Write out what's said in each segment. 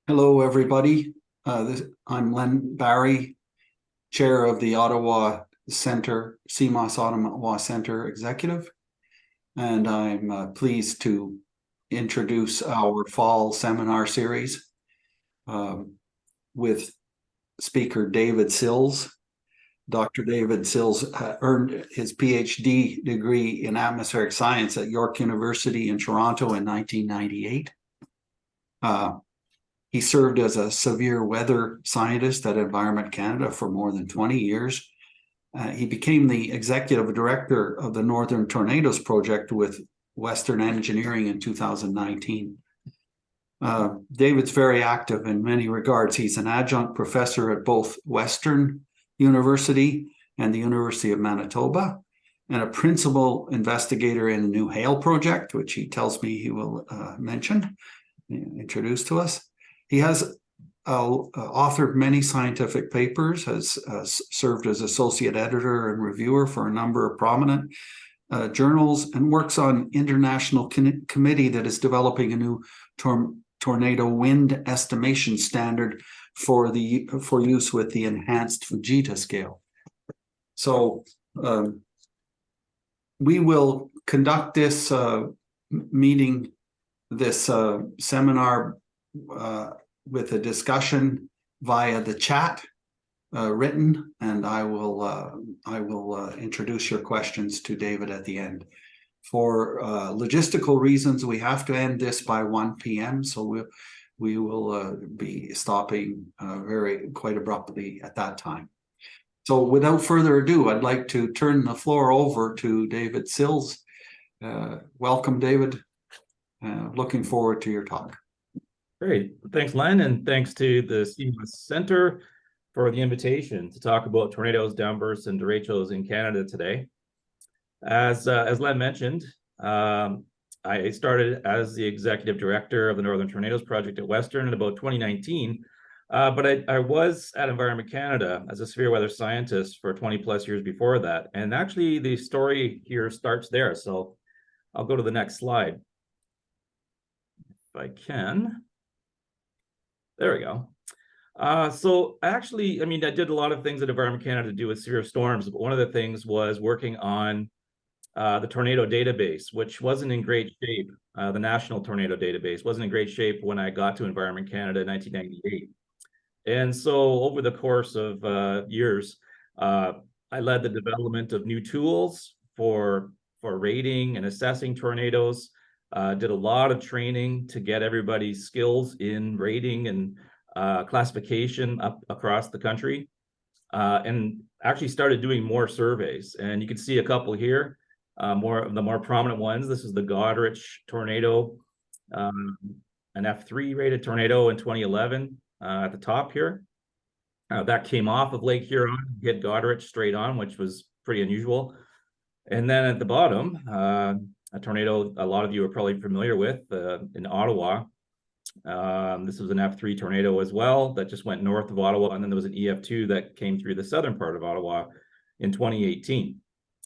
Hello, everybody. I'm Len Barry, Chair of the Ottawa Centre, CMOS Ottawa Centre Executive, and I'm pleased to introduce our fall seminar series with speaker David Sills. Dr. David Sills earned his PhD degree in atmospheric science at York University in Toronto in 1998. He served as a severe weather scientist at Environment Canada for more than 20 years. He became the executive director of the Northern Tornadoes Project with Western Engineering in 2019. David's very active in many regards. He's an adjunct professor at both Western University and the University of Manitoba, and a principal investigator in the New Hail Project, which he tells me he will introduce to us. He has authored many scientific papers, has served as associate editor and reviewer for a number of prominent journals, and works on international committee that is developing a new tornado wind estimation standard for use with the enhanced Fujita scale. So we will conduct this seminar with a discussion via the chat written, and I will introduce your questions to David at the end. For logistical reasons, we have to end this by 1 p.m. So we will be stopping quite abruptly at that time. So without further ado, I'd like to turn the floor over to David Sills. Welcome, David. Looking forward to your talk. Great. Thanks, Len, and thanks to the CMOS Center for the invitation to talk about tornadoes, downbursts, and derechos in Canada today. As Len mentioned, I started as the executive director of the Northern Tornadoes Project at Western in about 2019, but I was at Environment Canada as a severe weather scientist for 20 plus years before that. And actually the story here starts there. So I'll go to the next slide. If I can. There we go. So actually, I did a lot of things at Environment Canada to do with severe storms, but one of the things was working on the tornado database, which wasn't in great shape. The national tornado database wasn't in great shape when I got to Environment Canada in 1998. And so over the course of years, I led the development of new tools for rating and assessing tornadoes. Did a lot of training to get everybody's skills in rating and classification up across the country, and actually started doing more surveys. And you can see a couple here, more of the more prominent ones. This is the Goderich tornado, an F3 rated tornado in 2011 at the top here. That came off of Lake Huron, hit Goderich straight on, which was pretty unusual. And then at the bottom, a tornado a lot of you are probably familiar with in Ottawa. This was an F3 tornado as well that just went north of Ottawa, and then there was an EF2 that came through the southern part of Ottawa in 2018.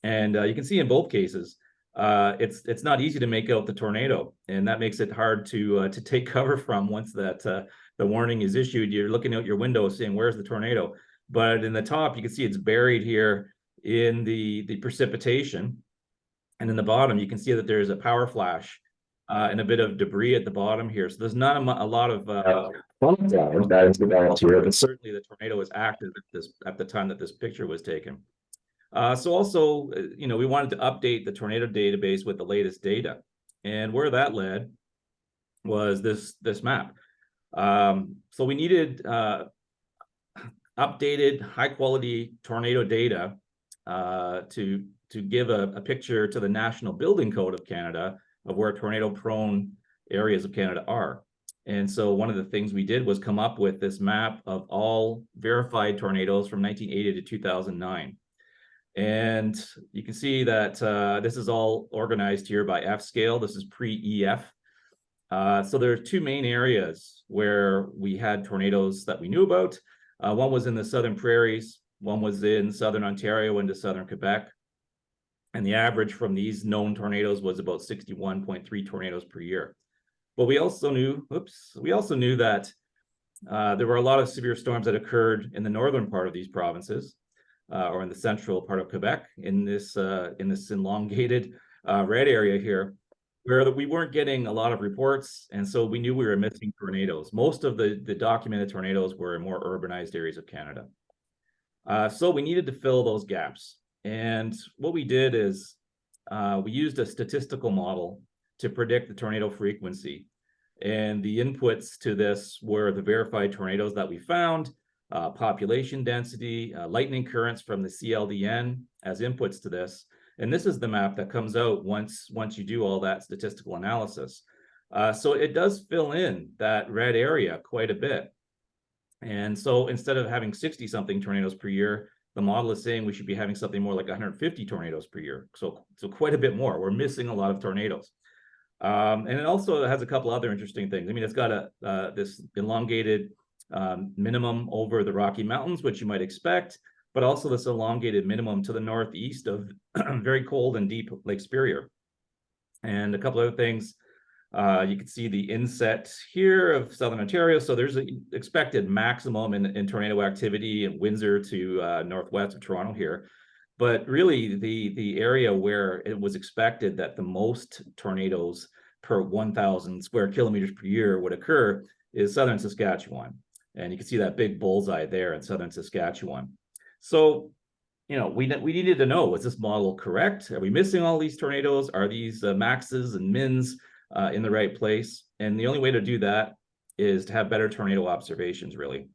And you can see in both cases, it's not easy to make out the tornado, and that makes it hard to take cover from once that the warning is issued. You're looking out your window saying, where's the tornado? But in the top, you can see it's buried here in the precipitation. And in the bottom, you can see that there's a power flash and a bit of debris at the bottom here. So there's not a lot of that is developed here, but certainly the tornado was active at the time that this picture was taken. So also, we wanted to update the tornado database with the latest data, and where that led was this map. So we needed updated, high quality tornado data to give a picture to the National Building Code of Canada of where tornado-prone areas of Canada are. And so one of the things we did was come up with this map of all verified tornadoes from 1980 to 2009. And you can see that this is all organized here by F scale. This is pre-EF. So there are two main areas where we had tornadoes that we knew about. One was in the Southern Prairies, one was in Southern Ontario into Southern Quebec. And the average from these known tornadoes was about 61.3 tornadoes per year. But we also knew that there were a lot of severe storms that occurred in the northern part of these provinces, or in the central part of Quebec, in this elongated red area here, where we weren't getting a lot of reports, and so we knew we were missing tornadoes. Most of the documented tornadoes were in more urbanized areas of Canada. So we needed to fill those gaps. And what we did is we used a statistical model to predict the tornado frequency. And the inputs to this were the verified tornadoes that we found, population density, lightning currents from the CLDN as inputs to this. And this is the map that comes out once you do all that statistical analysis. So it does fill in that red area quite a bit. And so instead of having 60-something tornadoes per year, the model is saying we should be having something more like 150 tornadoes per year. So quite a bit more. We're missing a lot of tornadoes. And it also has a couple other interesting things. I mean, it's got this elongated minimum over the Rocky Mountains, which you might expect, but also this elongated minimum to the northeast of very cold and deep Lake Superior. And a couple other things. You can see the inset here of Southern Ontario. So there's an expected maximum in tornado activity in Windsor to northwest of Toronto here. But really, the area where it was expected that the most tornadoes per 1,000 square kilometers per year would occur is southern Saskatchewan. And you can see that big bullseye there in southern Saskatchewan. So, you know, we needed to know, was this model correct? Are we missing all these tornadoes? Are these maxes and mins in the right place? And the only way to do that is to have better tornado observations, really.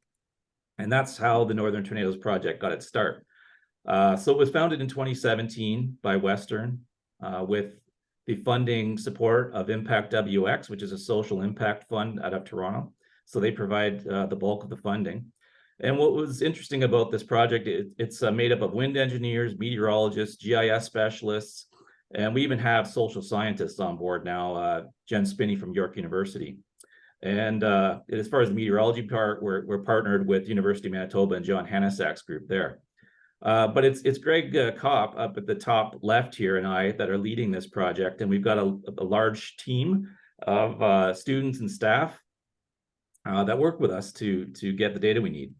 And that's how the Northern Tornadoes Project got its start. So it was founded in 2017 by Western with the funding support of ImpactWX, which is a social impact fund out of Toronto. So they provide the bulk of the funding. And what was interesting about this project, it's made up of wind engineers, meteorologists, GIS specialists, and we even have social scientists on board now, Jen Spinney from York University. And as far as the meteorology part, we're partnered with University of Manitoba and John Hanasak's group there. But it's Greg Kopp up at the top left here and I that are leading this project. And we've got a large team of students and staff that work with us to get the data we need.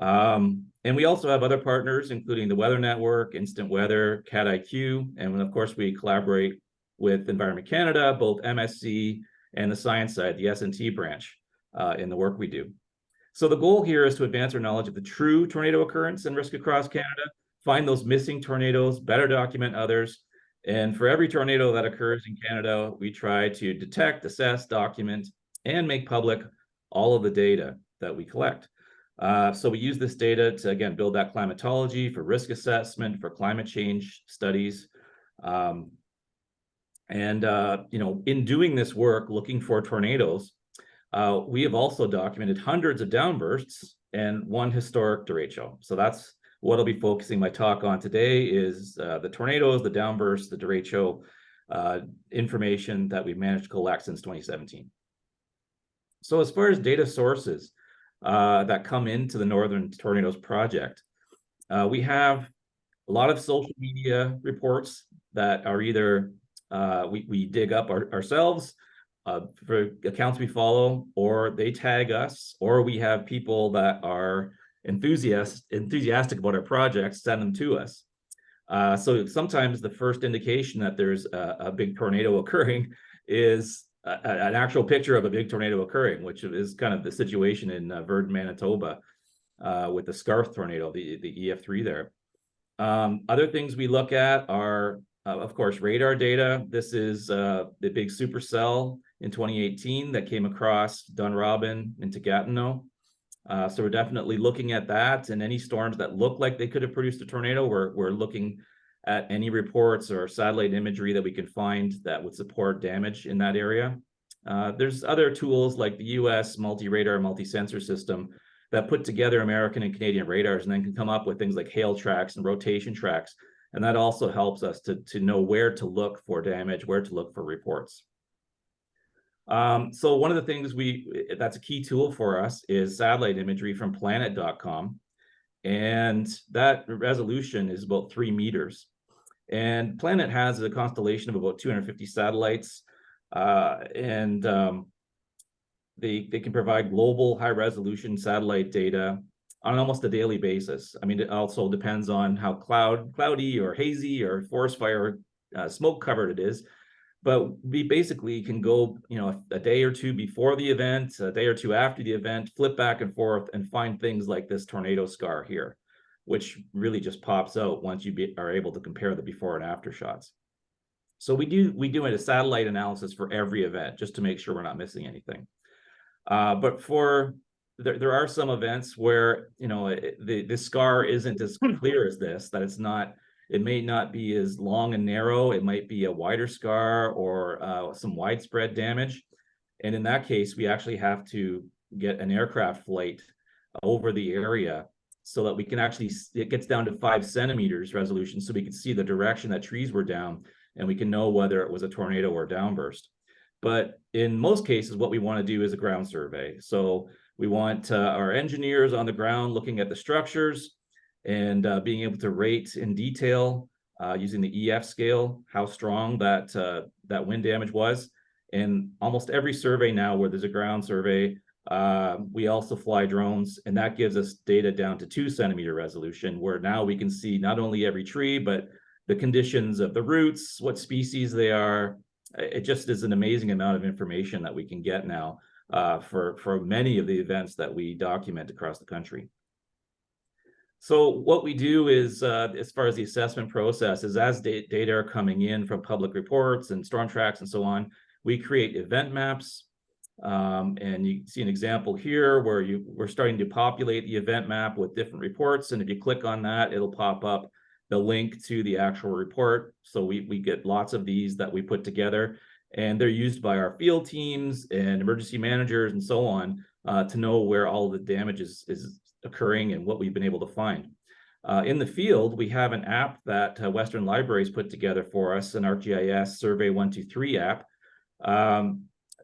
And we also have other partners, including the Weather Network, Instant Weather, CatIQ, and of course we collaborate with Environment Canada, both MSC and the science side, the S&T branch, in the work we do. So the goal here is to advance our knowledge of the true tornado occurrence and risk across Canada, find those missing tornadoes, better document others, and for every tornado that occurs in Canada, we try to detect, assess, document, and make public all of the data that we collect. So we use this data to, again, build that climatology for risk assessment, for climate change studies. You know, in doing this work, looking for tornadoes, we have also documented hundreds of downbursts and one historic derecho. So that's what I'll be focusing my talk on today is the tornadoes, the downbursts, the derecho information that we've managed to collect since 2017. So as far as data sources, that come into the Northern Tornadoes Project. We have a lot of social media reports that are either we dig up ourselves for accounts we follow, or they tag us, or we have people that are enthusiastic about our projects send them to us. So sometimes the first indication that there's a big tornado occurring is an actual picture of a big tornado occurring, which is kind of the situation in Virden, Manitoba, with the Scarth tornado, the EF3 there. Other things we look at are, of course, radar data. This is the big supercell in 2018 that came across Dunrobin into Gatineau. So we're definitely looking at that, and any storms that look like they could have produced a tornado, we're looking at any reports or satellite imagery that we can find that would support damage in that area. There's other tools like the US multi-radar, multi-sensor system that put together American and Canadian radars and then can come up with things like hail tracks and rotation tracks. And that also helps us to know where to look for damage, where to look for reports. So one of the things that's a key tool for us is satellite imagery from planet.com. And that resolution is about 3 meters. And Planet has a constellation of about 250 satellites. The they can provide global high-resolution satellite data on almost a daily basis. I mean, it also depends on how cloudy or hazy or forest fire smoke covered it is. But we basically can go, a day or two before the event, a day or two after the event, flip back and forth and find things like this tornado scar here, which really just pops out once you are able to compare the before and after shots. So we do a satellite analysis for every event just to make sure we're not missing anything. But there are some events where the scar isn't as clear as this, that it may not be as long and narrow. It might be a wider scar or some widespread damage. And in that case, we actually have to get an aircraft flight over the area so that we can it gets down to 5 centimeters resolution, so we can see the direction that trees were down and we can know whether it was a tornado or downburst. But in most cases, what we want to do is a ground survey. So we want our engineers on the ground looking at the structures and being able to rate in detail using the EF scale how strong that wind damage was. And almost every survey now where there's a ground survey, we also fly drones, and that gives us data down to 2 centimeter resolution, where now we can see not only every tree, but the conditions of the roots, what species they are. It just is an amazing amount of information that we can get now for many of the events that we document across the country. So what we do is, as far as the assessment process, is as data are coming in from public reports and storm tracks and so on, we create event maps. And you see an example here where we're starting to populate the event map with different reports. And if you click on that, it'll pop up the link to the actual report. So we get lots of these that we put together, and they're used by our field teams and emergency managers and so on to know where all of the damage is occurring and what we've been able to find. In the field, we have an app that Western Libraries put together for us, an ArcGIS Survey 123 app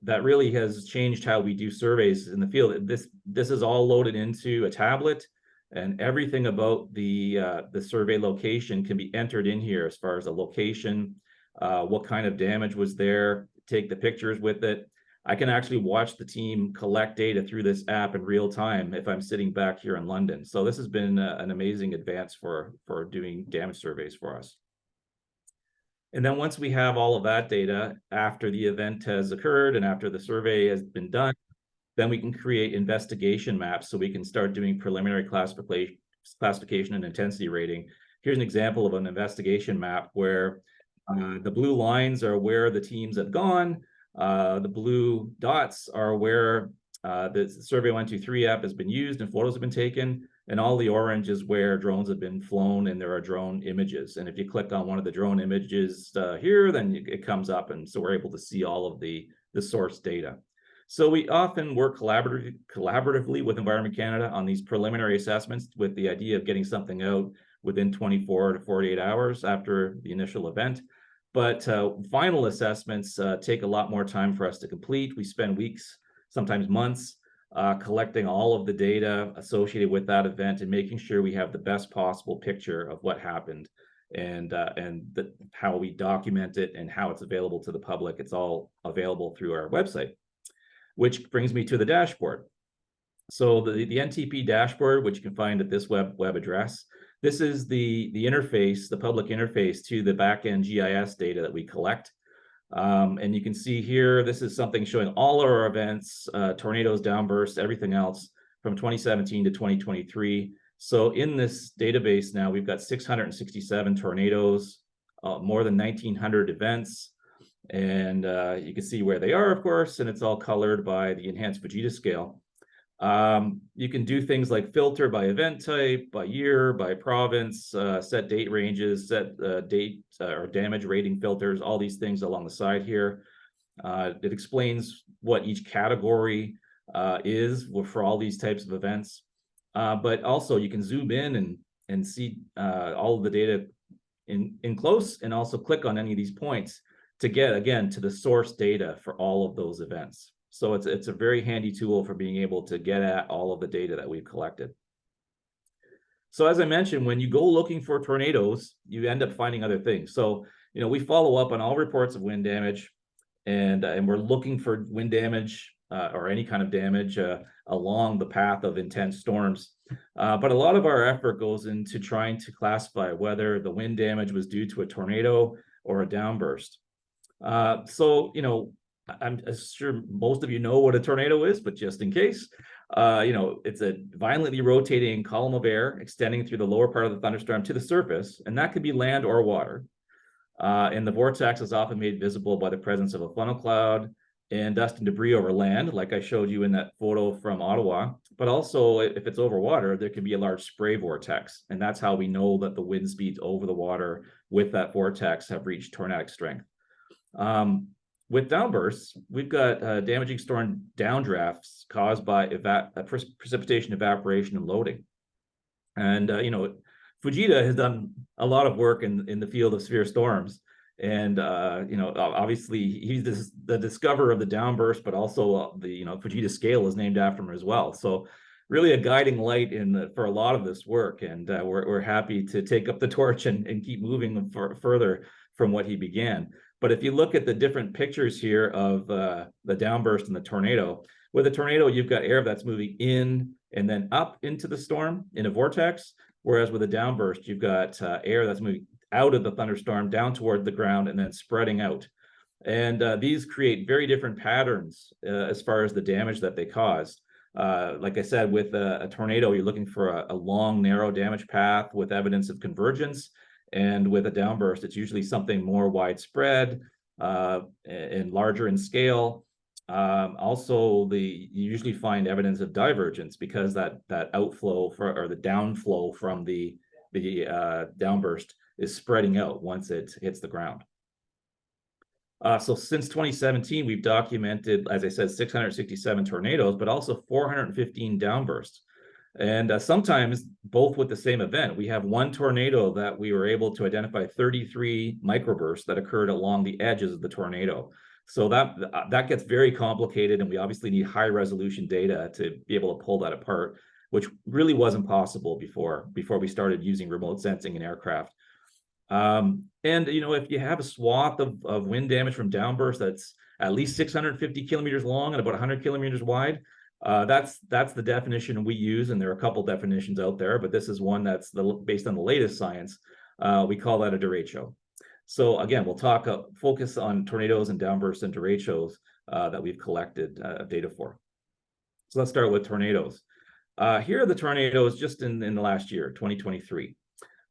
that really has changed how we do surveys in the field. This is all loaded into a tablet, and everything about the survey location can be entered in here as far as the location, what kind of damage was there, take the pictures with it. I can actually watch the team collect data through this app in real time if I'm sitting back here in London. So this has been an amazing advance for doing damage surveys for us. And then once we have all of that data, after the event has occurred and after the survey has been done, then we can create investigation maps so we can start doing preliminary classification and intensity rating. Here's an example of an investigation map where the blue lines are where the teams have gone. The blue dots are where the Survey 123 app has been used and photos have been taken. And all the orange is where drones have been flown and there are drone images. And if you click on one of the drone images here, then it comes up. And so we're able to see all of the source data. So we often work collaboratively with Environment Canada on these preliminary assessments with the idea of getting something out within 24 to 48 hours after the initial event. But final assessments take a lot more time for us to complete. We spend weeks, sometimes months, collecting all of the data associated with that event and making sure we have the best possible picture of what happened and how we document it and how it's available to the public. It's all available through our website, which brings me to the dashboard. So the NTP dashboard, which you can find at this web address, this is the interface, the public interface to the backend GIS data that we collect. And you can see here, this is something showing all our events, tornadoes, downbursts, everything else from 2017 to 2023. So in this database now, we've got 667 tornadoes, more than 1,900 events. And you can see where they are, of course, and it's all colored by the enhanced Fujita scale. You can do things like filter by event type, by year, by province, set date ranges, set date or damage rating filters, all these things along the side here. It explains what each category is for all these types of events. But also you can zoom in and see all of the data in close, and also click on any of these points to get, again, to the source data for all of those events. So it's a very handy tool for being able to get at all of the data that we've collected. So as I mentioned, when you go looking for tornadoes, you end up finding other things. So, we follow up on all reports of wind damage, and we're looking for wind damage or any kind of damage along the path of intense storms. But a lot of our effort goes into trying to classify whether the wind damage was due to a tornado or a downburst. So, I'm sure most of you know what a tornado is, but just in case, it's a violently rotating column of air extending through the lower part of the thunderstorm to the surface, and that could be land or water. And the vortex is often made visible by the presence of a funnel cloud and dust and debris over land, like I showed you in that photo from Ottawa. But also, if it's over water, there can be a large spray vortex, and that's how we know that the wind speeds over the water with that vortex have reached tornadic strength. With downbursts, we've got damaging storm downdrafts caused by precipitation, evaporation, and loading. And, Fujita has done a lot of work in the field of severe storms. And, obviously, he's the discoverer of the downburst, but also Fujita scale is named after him as well. So really a guiding light for a lot of this work. And we're happy to take up the torch and keep moving further from what he began. But if you look at the different pictures here of the downburst and the tornado, with a tornado, you've got air that's moving in and then up into the storm in a vortex, whereas with a downburst, you've got air that's moving out of the thunderstorm down toward the ground and then spreading out. And these create very different patterns as far as the damage that they cause. Like I said, with a tornado, you're looking for a long, narrow damage path with evidence of convergence. And with a downburst, it's usually something more widespread and larger in scale. Also, you usually find evidence of divergence because that outflow or the downflow from the downburst is spreading out once it hits the ground. So since 2017, we've documented, as I said, 667 tornadoes, but also 415 downbursts. And sometimes both with the same event. We have one tornado that we were able to identify 33 microbursts that occurred along the edges of the tornado. So that gets very complicated, and we obviously need high resolution data to be able to pull that apart, which really wasn't possible before we started using remote sensing in aircraft. And if you have a swath of wind damage from downburst that's at least 650 kilometers long and about 100 kilometers wide, that's the definition we use, and there are a couple definitions out there, but this is one that's based on the latest science. We call that a derecho. So again, we'll focus on tornadoes and downbursts and derechos that we've collected data for. So let's start with tornadoes. Here are the tornadoes just in the last year, 2023.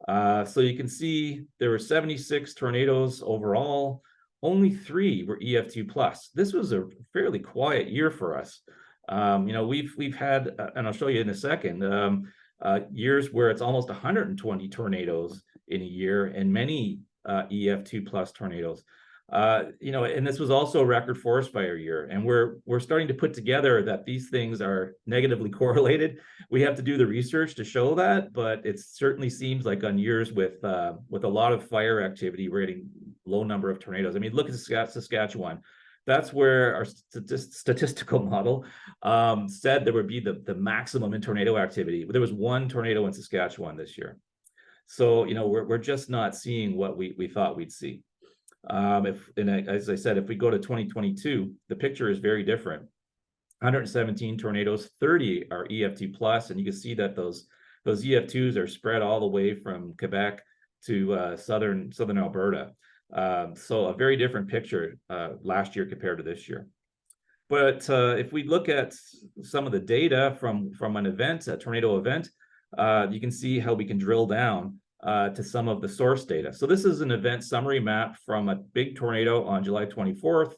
So you can see there were 76 tornadoes overall. Only 3 were EF2+. This was a fairly quiet year for us. We've had, and I'll show you in a second, years where it's almost 120 tornadoes in a year and many EF2+ tornadoes. And this was also a record forest fire year, and we're starting to put together that these things are negatively correlated. We have to do the research to show that, but it certainly seems like on years with a lot of fire activity, we're getting low number of tornadoes. I mean, look at Saskatchewan. That's where our statistical model said there would be the maximum in tornado activity. There was 1 tornado in Saskatchewan this year. So, we're just not seeing what we thought we'd see. As I said, if we go to 2022, the picture is very different. 117 tornadoes, 30 are EF2+, and you can see that those EF2s are spread all the way from Quebec to southern Alberta. So a very different picture last year compared to this year. But if we look at some of the data from an event, a tornado event, you can see how we can drill down to some of the source data. So this is an event summary map from a big tornado on July 24th,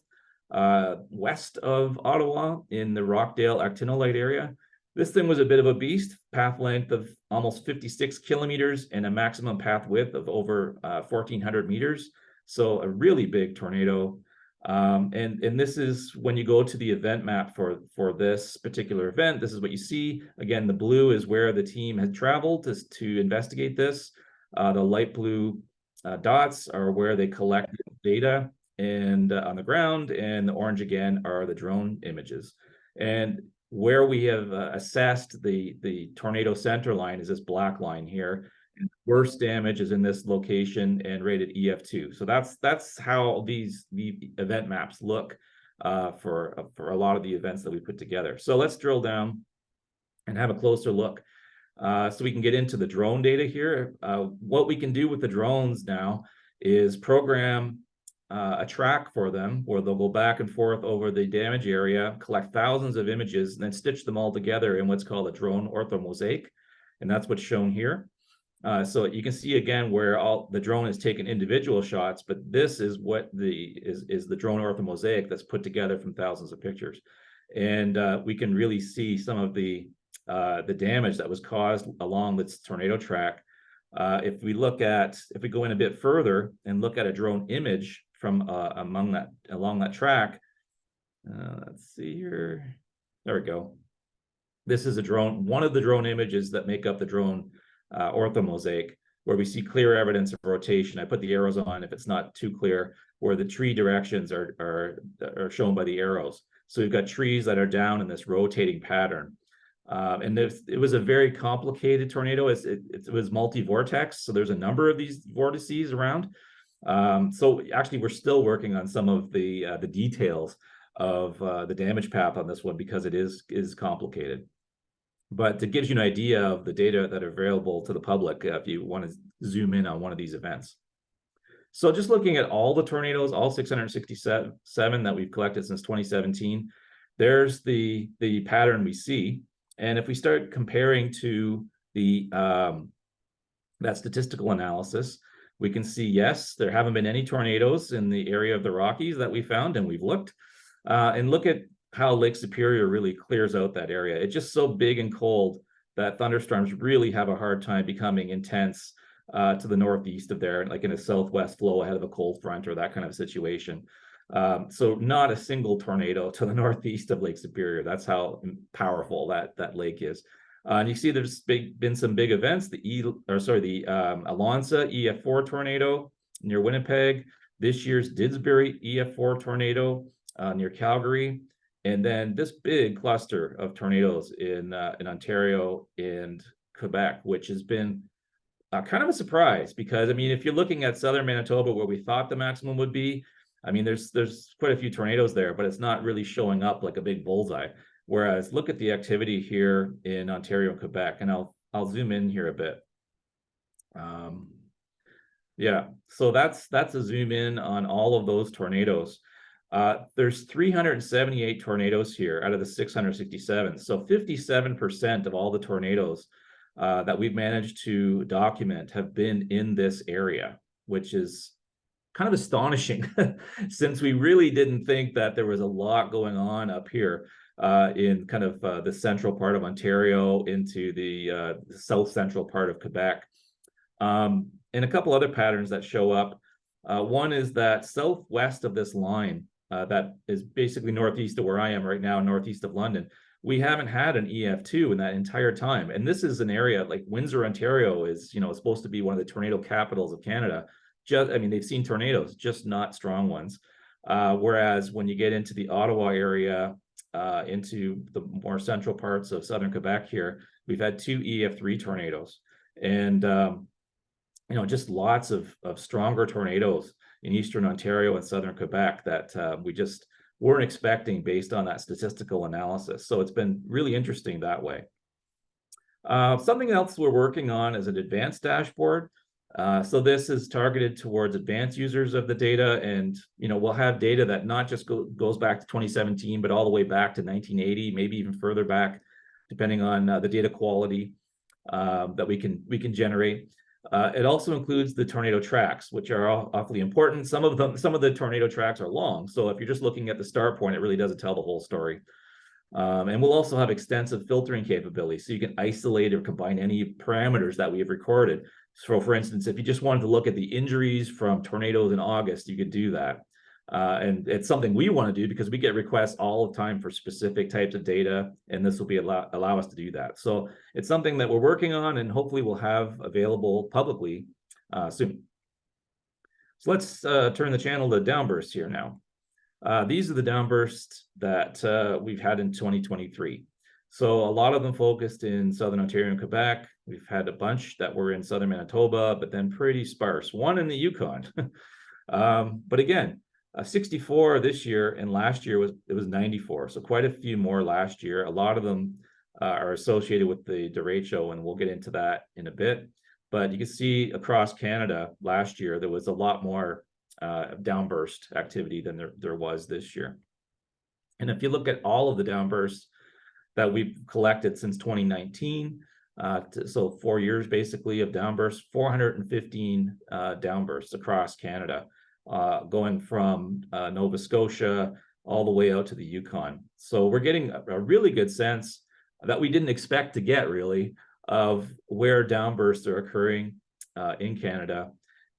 west of Ottawa in the Rockdale-Actinolite area. This thing was a bit of a beast, path length of almost 56 kilometers and a maximum path width of over 1,400 meters. So a really big tornado. And this is when you go to the event map for this particular event, this is what you see. Again, the blue is where the team had traveled to investigate this. The light blue dots are where they collected data and on the ground, and the orange again are the drone images. And where we have assessed the tornado center line is this black line here. And worst damage is in this location and rated EF2. So that's how the event maps look for a lot of the events that we put together. So let's drill down and have a closer look. So we can get into the drone data here. What we can do with the drones now is program a track for them where they'll go back and forth over the damage area, collect thousands of images, and then stitch them all together in what's called a drone orthomosaic. And that's what's shown here. So you can see again where all the drone is taking individual shots, but this is what is the drone orthomosaic that's put together from thousands of pictures. And we can really see some of the damage that was caused along this tornado track. If we go in a bit further and look at a drone image from along that track, let's see here. There we go. This is one of the drone images that make up the drone orthomosaic, where we see clear evidence of rotation. I put the arrows on if it's not too clear, where the tree directions are shown by the arrows. So we've got trees that are down in this rotating pattern. And it was a very complicated tornado. It was multi-vortex, so there's a number of these vortices around. So actually, we're still working on some of the details of the damage path on this one because it is complicated. But it gives you an idea of the data that are available to the public if you want to zoom in on one of these events. So just looking at all the tornadoes, all 667 that we've collected since 2017, there's the pattern we see. And if we start comparing to that statistical analysis, we can see, yes, there haven't been any tornadoes in the area of the Rockies that we found, and we've looked. And look at how Lake Superior really clears out that area. It's just so big and cold that thunderstorms really have a hard time becoming intense to the northeast of there, like in a southwest flow ahead of a cold front or that kind of situation. So not a single tornado to the northeast of Lake Superior. That's how powerful that lake is. And you see there's been some big events, the Alonsa EF4 tornado near Winnipeg, this year's Didsbury EF4 tornado near Calgary, and then this big cluster of tornadoes in Ontario and Quebec, which has been kind of a surprise because, I mean, if you're looking at southern Manitoba where we thought the maximum would be, I mean, there's quite a few tornadoes there, but it's not really showing up like a big bullseye. Whereas look at the activity here in Ontario and Quebec, and I'll zoom in here a bit. Yeah, so that's a zoom in on all of those tornadoes. There's 378 tornadoes here out of the 667. So 57% of all the tornadoes that we've managed to document have been in this area, which is kind of astonishing since we really didn't think that there was a lot going on up here in kind of the central part of Ontario into the south central part of Quebec. And a couple other patterns that show up. One is that southwest of this line that is basically northeast of where I am right now, northeast of London, we haven't had an EF2 in that entire time. And this is an area like Windsor, Ontario is, supposed to be one of the tornado capitals of Canada. I mean, they've seen tornadoes, just not strong ones. Whereas when you get into the Ottawa area, into the more central parts of southern Quebec here, we've had 2 EF3 tornadoes. And, just lots of stronger tornadoes in eastern Ontario and southern Quebec that we just weren't expecting based on that statistical analysis. So it's been really interesting that way. Something else we're working on is an advanced dashboard. So this is targeted towards advanced users of the data, and we'll have data that not just goes back to 2017, but all the way back to 1980, maybe even further back, depending on the data quality that we can generate. It also includes the tornado tracks, which are awfully important. Some of the tornado tracks are long, so if you're just looking at the start point, it really doesn't tell the whole story. And we'll also have extensive filtering capabilities, so you can isolate or combine any parameters that we have recorded. So for instance, if you just wanted to look at the injuries from tornadoes in August, you could do that. And it's something we want to do because we get requests all the time for specific types of data, and this will allow us to do that. So it's something that we're working on and hopefully we'll have available publicly soon. So let's turn the channel to downbursts here now. These are the downbursts that we've had in 2023. So a lot of them focused in southern Ontario and Quebec. We've had a bunch that were in southern Manitoba, but then pretty sparse. One in the Yukon. But again, 64 this year, and last year was 94. So quite a few more last year. A lot of them are associated with the derecho, and we'll get into that in a bit. But you can see across Canada last year, there was a lot more downburst activity than there was this year. And if you look at all of the downbursts that we've collected since 2019, so 4 years basically of downbursts, 415 downbursts across Canada, going from Nova Scotia all the way out to the Yukon. So we're getting a really good sense that we didn't expect to get, really, of where downbursts are occurring in Canada.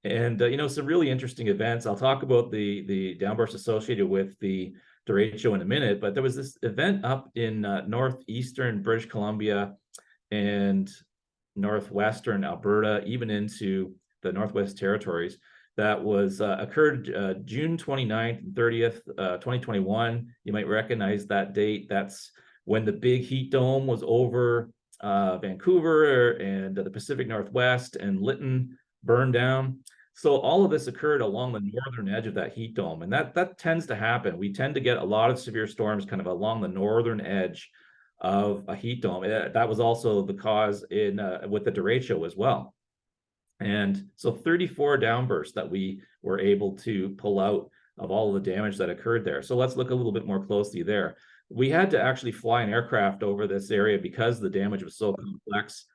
And some really interesting events. I'll talk about the downbursts associated with the derecho in a minute, but there was this event up in northeastern British Columbia and northwestern Alberta, even into the Northwest Territories, that was occurred June 29th and 30th, 2021. You might recognize that date. That's when the big heat dome was over Vancouver and the Pacific Northwest, and Lytton burned down. So all of this occurred along the northern edge of that heat dome, and that tends to happen. We tend to get a lot of severe storms kind of along the northern edge of a heat dome. That was also the cause with the derecho as well. And so 34 downbursts that we were able to pull out of all of the damage that occurred there. So let's look a little bit more closely there. We had to actually fly an aircraft over this area because the damage was so complex.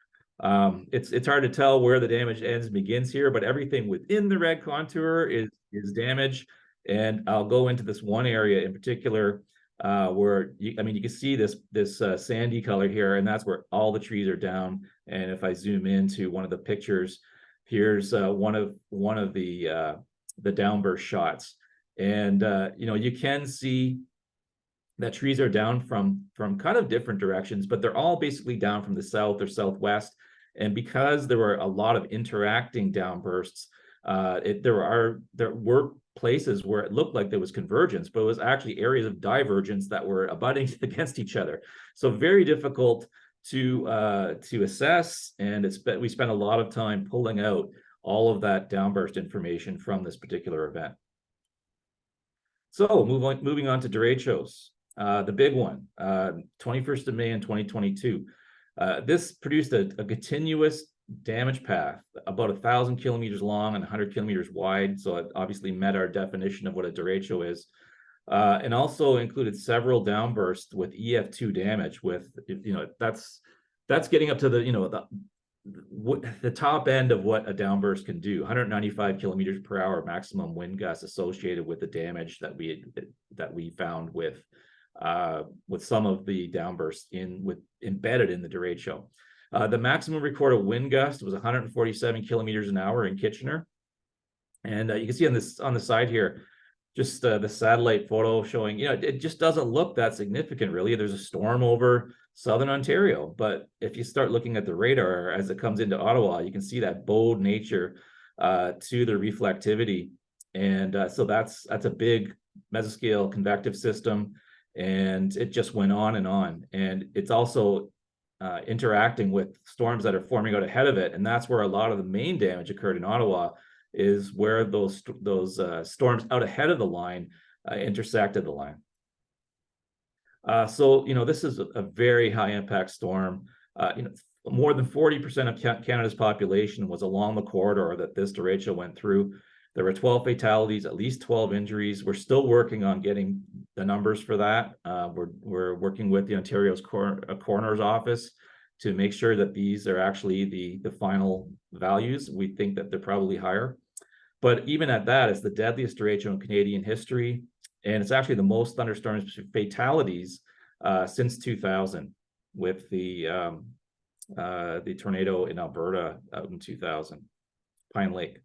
It's hard to tell where the damage ends and begins here, but everything within the red contour is damage. And I'll go into this one area in particular where you can see this sandy color here, and that's where all the trees are down. And if I zoom into one of the pictures, here's one of the downburst shots, and you can see that trees are down from kind of different directions, but they're all basically down from the south or southwest. And because there were a lot of interacting downbursts, there were places where it looked like there was convergence, but it was actually areas of divergence that were abutting against each other. So very difficult to assess, and we spent a lot of time pulling out all of that downburst information from this particular event. So moving on to derechos. The big one, 21st of May in 2022. This produced a continuous damage path, about 1,000 kilometers long and 100 kilometers wide. So it obviously met our definition of what a derecho is. And also included several downbursts with EF2 damage. With that's getting up to the top end of what a downburst can do. 195 kilometers per hour maximum wind gusts associated with the damage that we found with some of the downbursts embedded in the derecho. The maximum recorded wind gust was 147 kilometers an hour in Kitchener, and you can see on the side here, just the satellite photo showing, it just doesn't look that significant, really. There's a storm over southern Ontario, but if you start looking at the radar as it comes into Ottawa, you can see that bold nature to the reflectivity, and so that's a big mesoscale convective system. And it just went on, and it's also interacting with storms that are forming out ahead of it, and that's where a lot of the main damage occurred in Ottawa, is where those storms out ahead of the line intersected the line. So this is a very high impact storm. More than 40% of Canada's population was along the corridor that this derecho went through. There were 12 fatalities, at least 12 injuries. We're still working on getting the numbers for that. We're working with the Ontario's coroner's office to make sure that these are actually the final values. We think that they're probably higher. But even at that, it's the deadliest derecho in Canadian history. And it's actually the most thunderstorms fatalities since 2000, with the tornado in Alberta out in 2000, Pine Lake.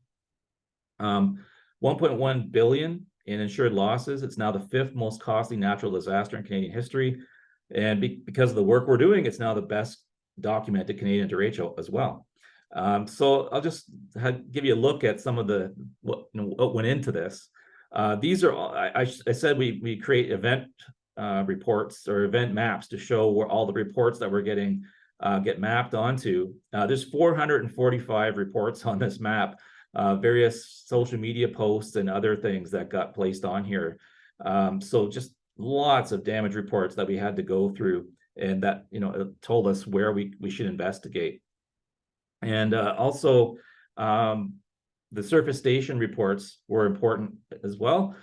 1.1 billion in insured losses. It's now the 5th most costly natural disaster in Canadian history. And because of the work we're doing, it's now the best documented Canadian derecho as well. So I'll just give you a look at some of what went into this. These are all, I said we create event reports or event maps to show where all the reports that we're getting get mapped onto. There's 445 reports on this map. various social media posts and other things that got placed on here. So just lots of damage reports that we had to go through, and that, you know, it told us where we should investigate. And also, the surface station reports were important as well.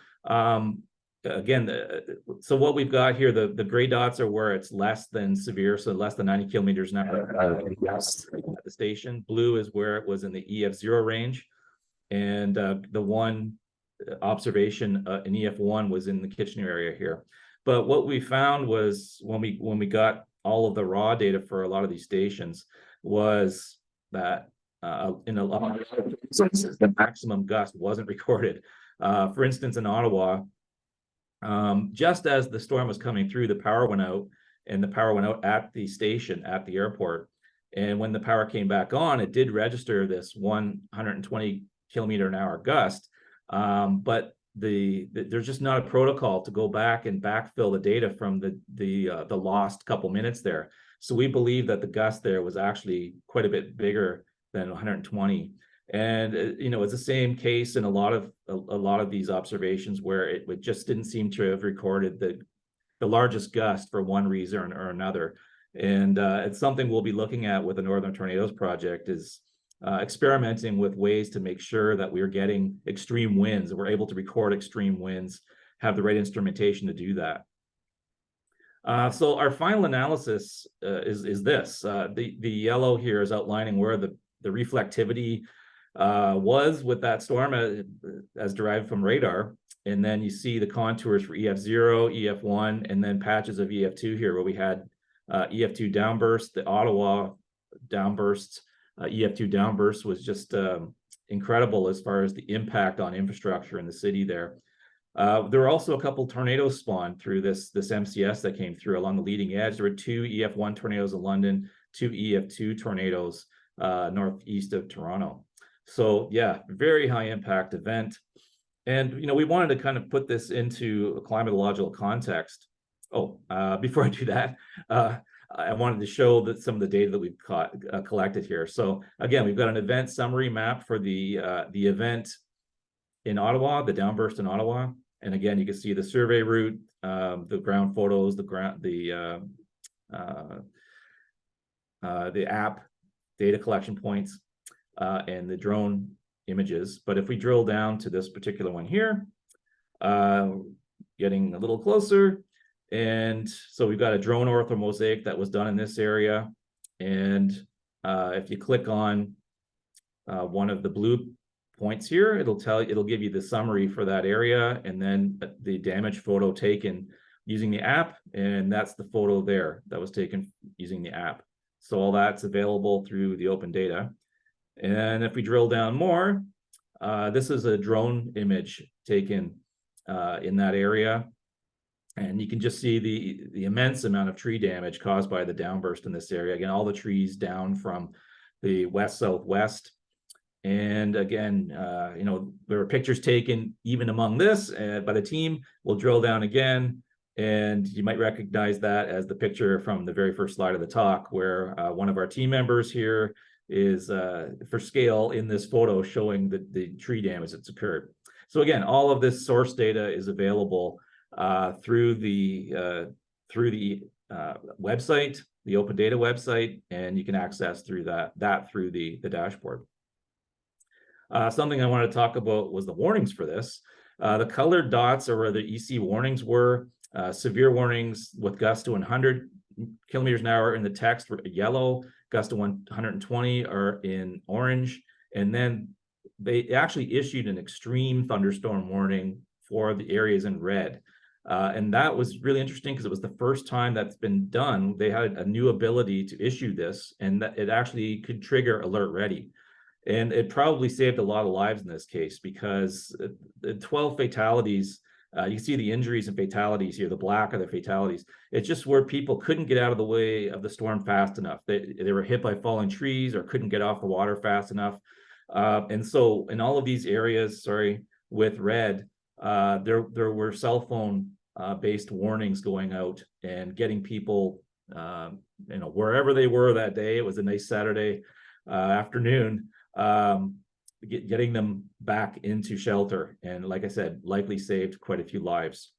Again, so what we've got here, the gray dots are where it's less than severe, so less than 90 kilometers an hour at the station. Blue is where it was in the EF0 range, and the one observation in EF1 was in the Kitchener area here. But what we found was, when we got all of the raw data for a lot of these stations, was that in a lot of cases, the maximum gust wasn't recorded. For instance, in Ottawa, just as the storm was coming through, the power went out, and the power went out at the station at the airport. And when the power came back on, it did register this 120 kilometer an hour gust. But there's just not a protocol to go back and backfill the data from the lost couple minutes there. So we believe that the gust there was actually quite a bit bigger than 120. And you know, it's the same case in a lot of these observations, where it just didn't seem to have recorded the largest gust for one reason or another. And it's something we'll be looking at with the Northern Tornadoes Project, is experimenting with ways to make sure that we're getting extreme winds, and we're able to record extreme winds, have the right instrumentation to do that. So our final analysis is this. The yellow here is outlining where the reflectivity was with that storm as derived from radar. And then you see the contours for EF0, EF1, and then patches of EF2 here, where we had EF2 downburst, the Ottawa downbursts. EF2 downburst was just incredible as far as the impact on infrastructure in the city there. There were also a couple tornadoes spawned through this MCS that came through along the leading edge. There were 2 EF1 tornadoes in London, 2 EF2 tornadoes northeast of Toronto. So yeah, very high impact event. And, you know, we wanted to kind of put this into a climatological context. Oh, before I do that, I wanted to show that some of the data that we've collected here. So again, we've got an event summary map for the event in Ottawa, the downburst in Ottawa. And again, you can see the survey route, the ground photos, the app data collection points, and the drone images. But if we drill down to this particular one here, getting a little closer, and so we've got a drone orthomosaic that was done in this area. And if you click on one of the blue points here, it'll give you the summary for that area, and then the damage photo taken using the app, and that's the photo there that was taken using the app. So all that's available through the open data. And if we drill down more, this is a drone image taken in that area. And you can just see the immense amount of tree damage caused by the downburst in this area. Again, all the trees down from the west-southwest. And again, you know, there were pictures taken even among this by the team. We'll drill down again, and you might recognize that as the picture from the very first slide of the talk, where one of our team members here is, for scale, in this photo showing the tree damage that's occurred. So again, all of this source data is available through the website, the open data website, and you can access through that through the dashboard. Something I wanted to talk about was the warnings for this. The colored dots are where the EC warnings were. Severe warnings with gusts to 100 kilometers an hour in the text were yellow, gusts to 120 are in orange, and then they actually issued an extreme thunderstorm warning for the areas in red. And that was really interesting because it was the first time that's been done. They had a new ability to issue this, and that it actually could trigger alert ready. And it probably saved a lot of lives in this case, because the 12 fatalities, you can see the injuries and fatalities here, the black are the fatalities. It's just where people couldn't get out of the way of the storm fast enough. They were hit by falling trees or couldn't get off the water fast enough. And so in all of these areas, with red, there were cell phone based warnings going out and getting people, you know, wherever they were that day. It was a nice Saturday afternoon. getting them back into shelter. And like I said, likely saved quite a few lives.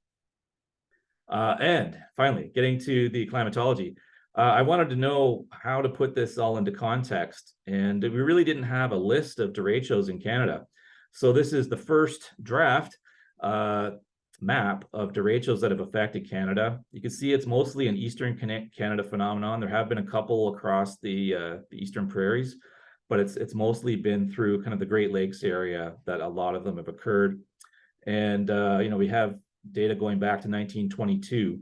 And finally, getting to the climatology. I wanted to know how to put this all into context. And we really didn't have a list of derechos in Canada. So this is the first draft map of derechos that have affected Canada. You can see it's mostly an Eastern Canada phenomenon. There have been a couple across the Eastern Prairies, but it's mostly been through kind of the Great Lakes area that a lot of them have occurred. And we have data going back to 1922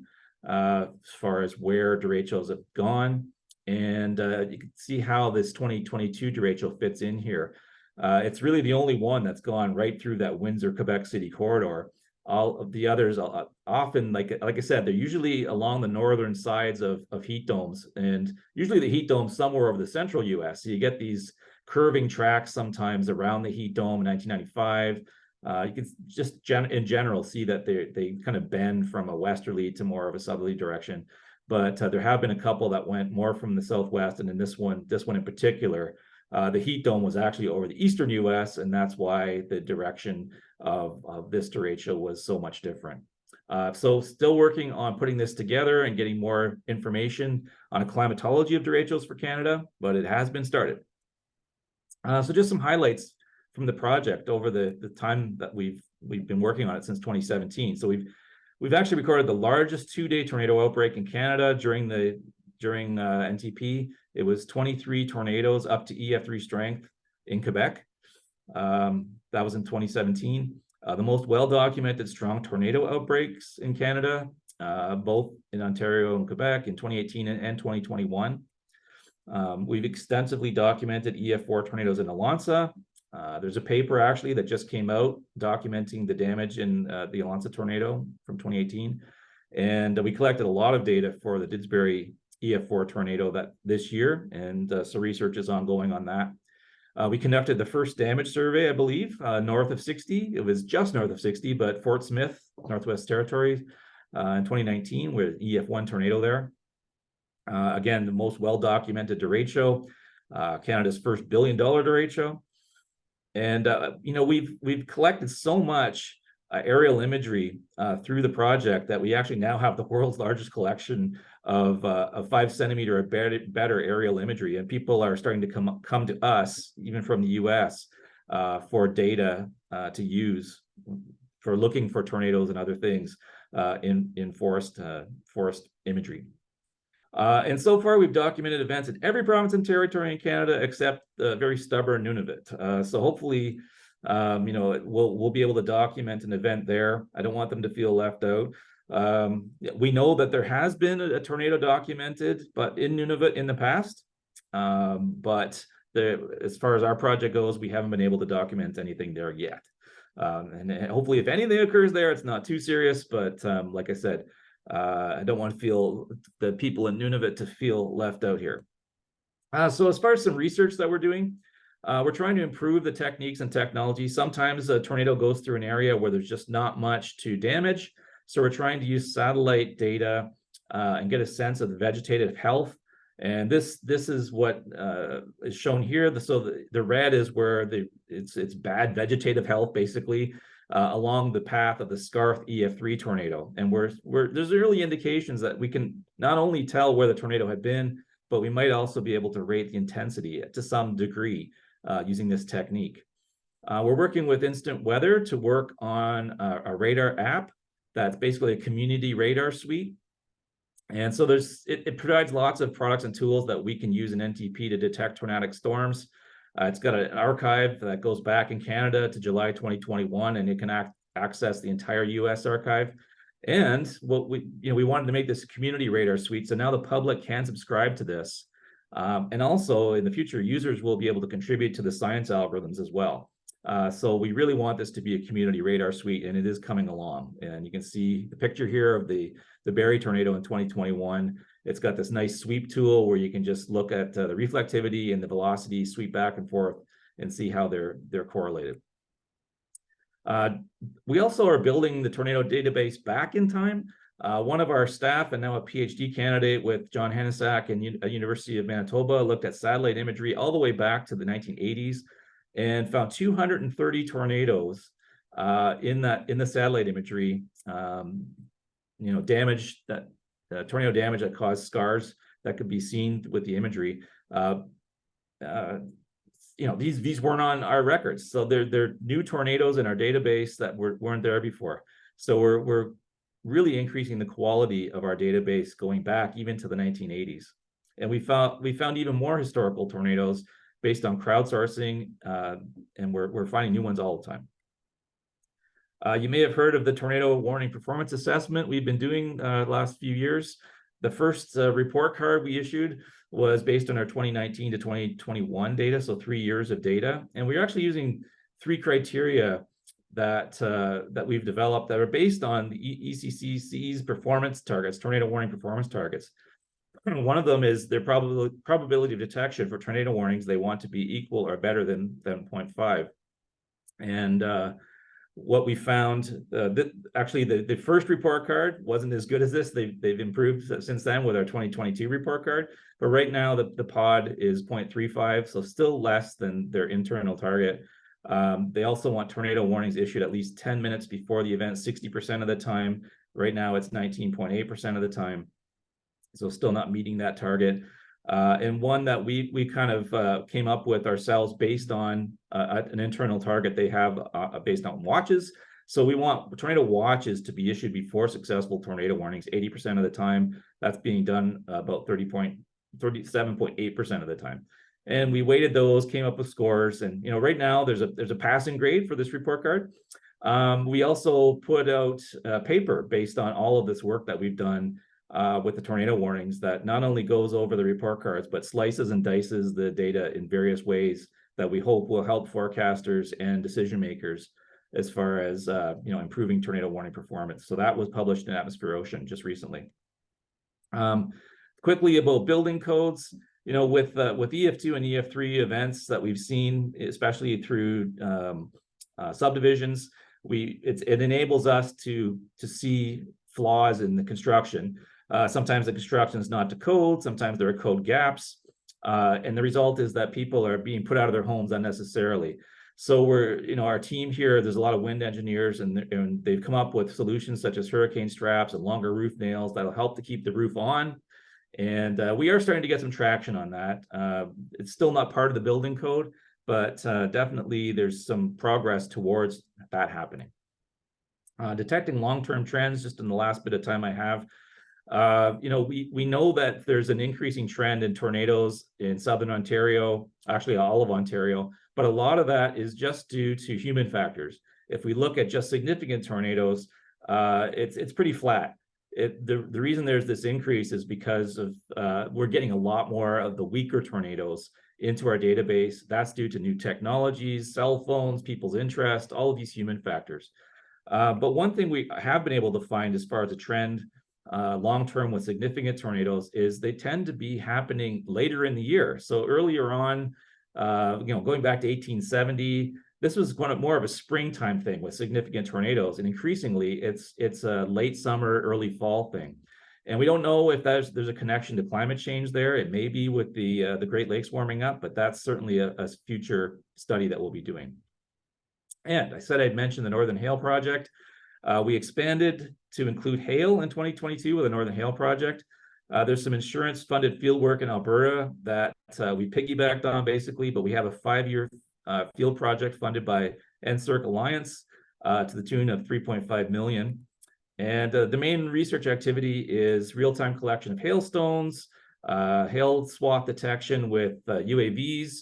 as far as where derechos have gone. And you can see how this 2022 derecho fits in here. It's really the only one that's gone right through that Windsor, Quebec City corridor. All of the others often, like I said, they're usually along the northern sides of heat domes, and usually the heat dome somewhere over the central US. So you get these curving tracks sometimes around the heat dome in 1995. You can just in general see that they kind of bend from a westerly to more of a southerly direction. But there have been a couple that went more from the southwest, and in this one in particular, the heat dome was actually over the eastern US, and that's why the direction of this derecho was so much different. So still working on putting this together and getting more information on a climatology of derechos for Canada, but it has been started. So just some highlights from the project over the time that we've been working on it since 2017. So we've actually recorded the largest 2-day tornado outbreak in Canada during NTP. It was 23 tornadoes up to EF3 strength in Quebec. That was in 2017. The most well-documented strong tornado outbreaks in Canada, both in Ontario and Quebec in 2018 and 2021. We've extensively documented EF4 tornadoes in Alonsa. There's a paper actually that just came out documenting the damage in the Alonsa tornado from 2018. And we collected a lot of data for the Didsbury EF4 tornado this year, and so research is ongoing on that. We conducted the first damage survey, I believe, north of 60. It was just north of 60, but Fort Smith, Northwest Territories, in 2019 with EF1 tornado there. Again, the most well-documented derecho, Canada's first billion-dollar derecho. And we've collected so much aerial imagery through the project that we actually now have the world's largest collection of 5 centimeter or better aerial imagery, and people are starting to come to us, even from the US, for data to use for looking for tornadoes and other things in forest imagery. And so far, we've documented events in every province and territory in Canada except the very stubborn Nunavut. So hopefully, we'll be able to document an event there. I don't want them to feel left out. We know that there has been a tornado documented, but in Nunavut in the past. But as far as our project goes, we haven't been able to document anything there yet. And hopefully, if anything occurs there, it's not too serious. But like I said, I don't want to feel the people in Nunavut to feel left out here. So as far as some research that we're doing, we're trying to improve the techniques and technology. Sometimes a tornado goes through an area where there's just not much to damage. So we're trying to use satellite data and get a sense of the vegetative health. And this is what is shown here. So the red is where it's bad vegetative health, basically, along the path of the Scarth EF3 tornado. And there's early indications that we can not only tell where the tornado had been, but we might also be able to rate the intensity to some degree using this technique. We're working with Instant Weather to work on a radar app that's basically a community radar suite. And so it provides lots of products and tools that we can use in NTP to detect tornadic storms. It's got an archive that goes back in Canada to July 2021, and it can access the entire US archive. And what we wanted to make this community radar suite, so now the public can subscribe to this. And also in the future, users will be able to contribute to the science algorithms as well. So we really want this to be a community radar suite, and it is coming along. And you can see the picture here of the Barrie tornado in 2021. It's got this nice sweep tool where you can just look at the reflectivity and the velocity, sweep back and forth, and see how they're correlated. We also are building the tornado database back in time. One of our staff, and now a PhD candidate with John Hanasak and University of Manitoba, looked at satellite imagery all the way back to the 1980s. and found 230 tornadoes in the satellite imagery. Damage that tornado damage that caused scars that could be seen with the imagery. These weren't on our records, so they're new tornadoes in our database that weren't there before. So we're really increasing the quality of our database going back even to the 1980s. And we found even more historical tornadoes based on crowdsourcing, and we're finding new ones all the time. You may have heard of the Tornado Warning Performance Assessment we've been doing the last few years. The first report card we issued was based on our 2019 to 2021 data, so 3 years of data. And we're actually using 3 criteria that we've developed that are based on the ECCC's performance targets, tornado warning performance targets. One of them is their probability of detection for tornado warnings. They want to be equal or better than 0.5. And what we found, actually the first report card wasn't as good as this. They've improved since then with our 2022 report card. But right now the pod is 0.35, so still less than their internal target. They also want tornado warnings issued at least 10 minutes before the event, 60% of the time. Right now it's 19.8% of the time. So still not meeting that target. And one that we kind of came up with ourselves based on an internal target they have based on watches. So we want tornado watches to be issued before successful tornado warnings 80% of the time. That's being done about 37.8% of the time. And we weighted those, came up with scores, and right now there's a passing grade for this report card. We also put out a paper based on all of this work that we've done with the tornado warnings that not only goes over the report cards, but slices and dices the data in various ways that we hope will help forecasters and decision makers as far as improving tornado warning performance. So that was published in Atmosphere Ocean just recently. Quickly about building codes, with EF2 and EF3 events that we've seen, especially through subdivisions, it enables us to see flaws in the construction. Sometimes the construction is not to code, sometimes there are code gaps, and the result is that people are being put out of their homes unnecessarily. So our team here, there's a lot of wind engineers, and they've come up with solutions such as hurricane straps and longer roof nails that'll help to keep the roof on. And we are starting to get some traction on that. It's still not part of the building code, but definitely there's some progress towards that happening. Detecting long-term trends, just in the last bit of time I have, we know that there's an increasing trend in tornadoes in Southern Ontario, actually all of Ontario, but a lot of that is just due to human factors. If we look at just significant tornadoes, it's pretty flat. The reason there's this increase is because of we're getting a lot more of the weaker tornadoes into our database. That's due to new technologies, cell phones, people's interest, all of these human factors. But one thing we have been able to find as far as a trend long-term with significant tornadoes is they tend to be happening later in the year. So earlier on, going back to 1870, this was more of a springtime thing with significant tornadoes, and increasingly it's a late summer, early fall thing. And we don't know if there's a connection to climate change there. It may be with the Great Lakes warming up, but that's certainly a future study that we'll be doing. And I said I'd mention the Northern Hail Project. We expanded to include hail in 2022 with the Northern Hail Project. There's some insurance-funded fieldwork in Alberta that we piggybacked on, basically, but we have a 5-year field project funded by NSERC Alliance to the tune of $3.5 million. And the main research activity is real-time collection of hailstones, hail swath detection with UAVs.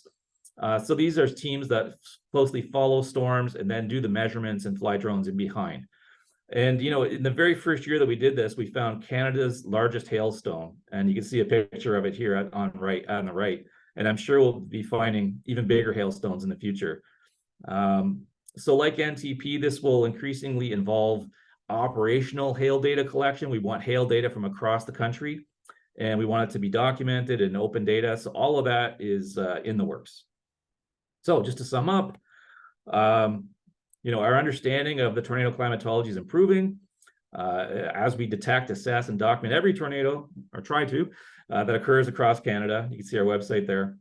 So these are teams that closely follow storms and then do the measurements and fly drones in behind. And, in the very first year that we did this, we found Canada's largest hailstone. And you can see a picture of it here on the right. And I'm sure we'll be finding even bigger hailstones in the future. So like NTP, this will increasingly involve operational hail data collection. We want hail data from across the country, and we want it to be documented in open data. So all of that is in the works. So just to sum up, our understanding of the tornado climatology is improving as we detect, assess, and document every tornado, or try to, that occurs across Canada. You can see our website there.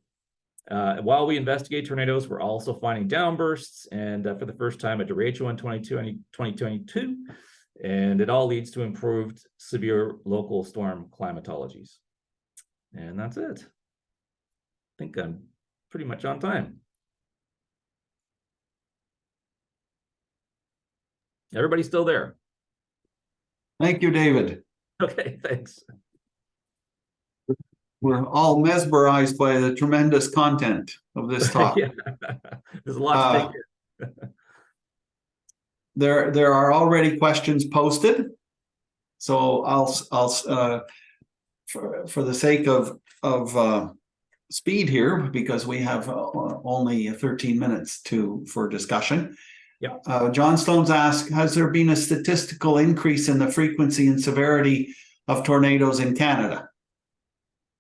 While we investigate tornadoes, we're also finding downbursts, and for the first time a derecho in 2022, and it all leads to improved severe local storm climatologies. And that's it. I think I'm pretty much on time. Everybody still there? Thank you, David. Okay, thanks. We're all mesmerized by the tremendous content of this talk. Yeah. There's a lot to take in. There are already questions posted, so I'll for the sake of speed here, because we have only 13 minutes for discussion. Yeah. John Stones asked, has there been a statistical increase in the frequency and severity of tornadoes in Canada?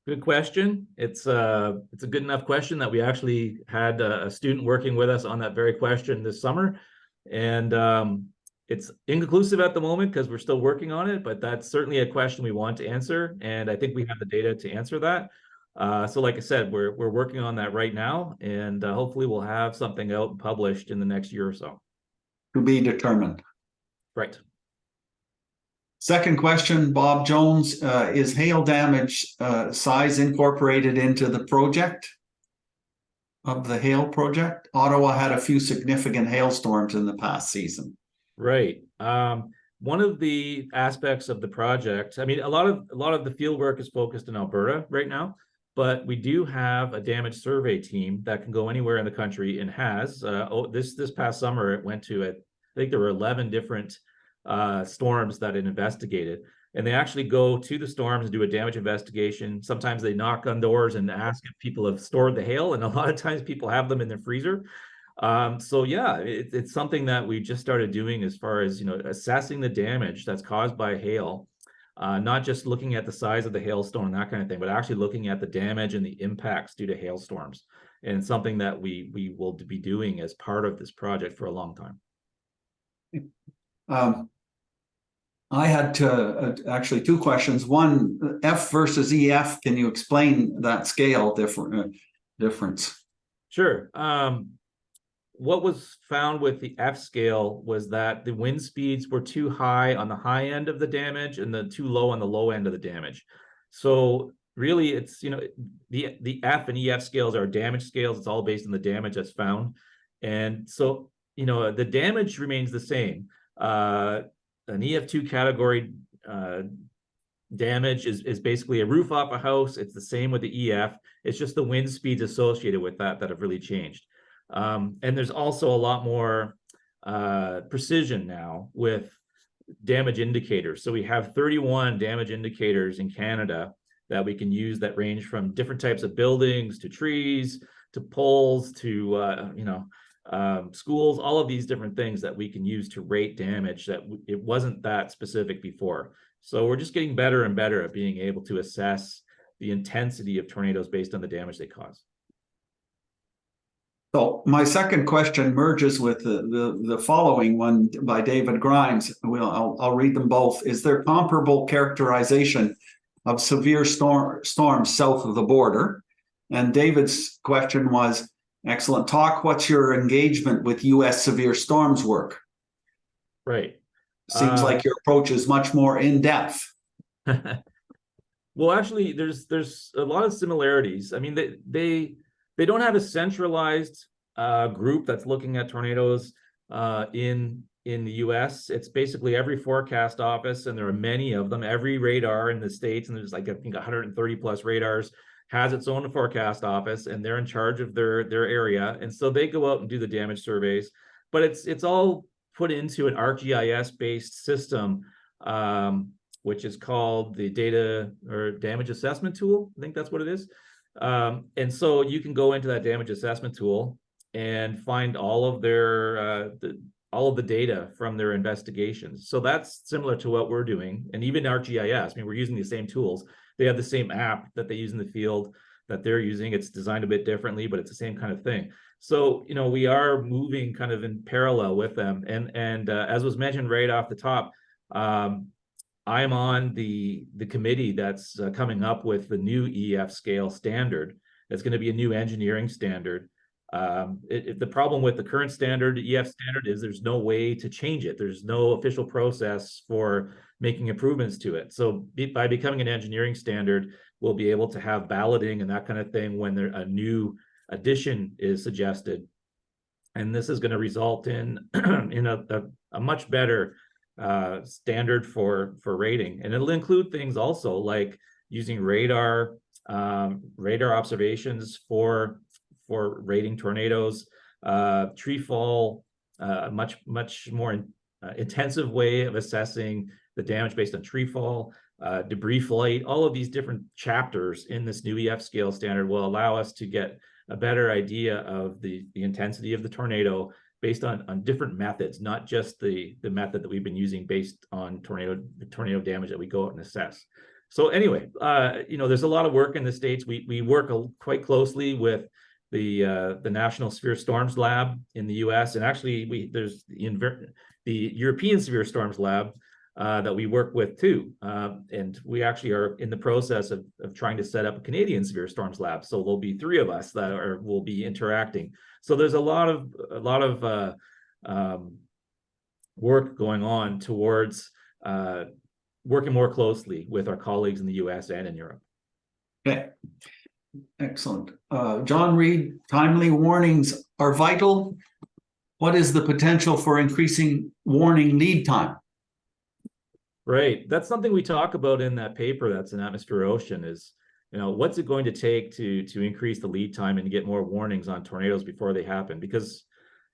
Good question. It's a good enough question that we actually had a student working with us on that very question this summer, and it's inconclusive at the moment because we're still working on it, but that's certainly a question we want to answer, and I think we have the data to answer that. So like I said, we're working on that right now, and hopefully we'll have something out and published in the next year or so. To be determined. Right. Second question, Bob Jones, is hail damage size incorporated into the project of the hail project? Ottawa had a few significant hailstorms in the past season. Right. One of the aspects of the project, I mean, a lot of the field work is focused in Alberta right now, but we do have a damage survey team that can go anywhere in the country and has. This past summer, it went to, I think there were 11 different storms that it investigated, and they actually go to the storms and do a damage investigation. Sometimes they knock on doors and ask if people have stored the hail, and a lot of times people have them in their freezer. So yeah, it's something that we just started doing as far as, assessing the damage that's caused by hail, not just looking at the size of the hailstone and that kind of thing, but actually looking at the damage and the impacts due to hailstorms, and something that we will be doing as part of this project for a long time. I had actually two questions. One, F versus EF. Can you explain that scale difference? Sure. What was found with the F scale was that the wind speeds were too high on the high end of the damage and too low on the low end of the damage. So really, it's, the F and EF scales are damage scales. It's all based on the damage that's found. And so, the damage remains the same. An EF2 category damage is basically a roof off a house. It's the same with the EF. It's just the wind speeds associated with that have really changed. And there's also a lot more precision now with damage indicators. So we have 31 damage indicators in Canada that we can use that range from different types of buildings to trees to poles to schools, all of these different things that we can use to rate damage that it wasn't that specific before. So we're just getting better and better at being able to assess the intensity of tornadoes based on the damage they cause. So my second question merges with the following one by David Grimes. I'll read them both. Is there comparable characterization of severe storms south of the border? And David's question was, excellent talk. What's your engagement with U.S. severe storms work? Right. Seems like your approach is much more in-depth. Well, actually, there's a lot of similarities. I mean, they don't have a centralized group that's looking at tornadoes in the U.S. It's basically every forecast office, and there are many of them. Every radar in the States, and there's like, I think 130 plus radars, has its own forecast office, and they're in charge of their area. And so they go out and do the damage surveys, but it's all put into an ArcGIS based system, which is called the data or damage assessment tool. I think that's what it is. And so you can go into that damage assessment tool and find all of their all of the data from their investigations. So that's similar to what we're doing. And even ArcGIS, I mean, we're using the same tools. They have the same app that they use in the field that they're using. It's designed a bit differently, but it's the same kind of thing. So, we are moving kind of in parallel with them. And as was mentioned right off the top, I'm on the committee that's coming up with the new EF scale standard. It's going to be a new engineering standard. The problem with the current standard, EF standard, is there's no way to change it. There's no official process for making improvements to it. So by becoming an engineering standard, we'll be able to have balloting and that kind of thing when a new addition is suggested. And this is going to result in a much better standard for rating. And it'll include things also like using radar observations for rating tornadoes, tree fall, much more intensive way of assessing the damage based on tree fall, debris flight. All of these different chapters in this new EF scale standard will allow us to get a better idea of the intensity of the tornado based on different methods, not just the method that we've been using based on tornado damage that we go out and assess. So anyway, there's a lot of work in the States. We work quite closely with the National Severe Storms Lab in the US, and actually there's the European Severe Storms Lab that we work with too, and we actually are in the process of trying to set up a Canadian Severe Storms Lab. So there'll be 3 of us that will be interacting. So there's a lot of work going on towards working more closely with our colleagues in the US and in Europe. Okay, excellent. John Reed, timely warnings are vital. What is the potential for increasing warning lead time? Right, that's something we talk about in that paper that's in Atmosphere Ocean is, what's it going to take to increase the lead time and get more warnings on tornadoes before they happen? Because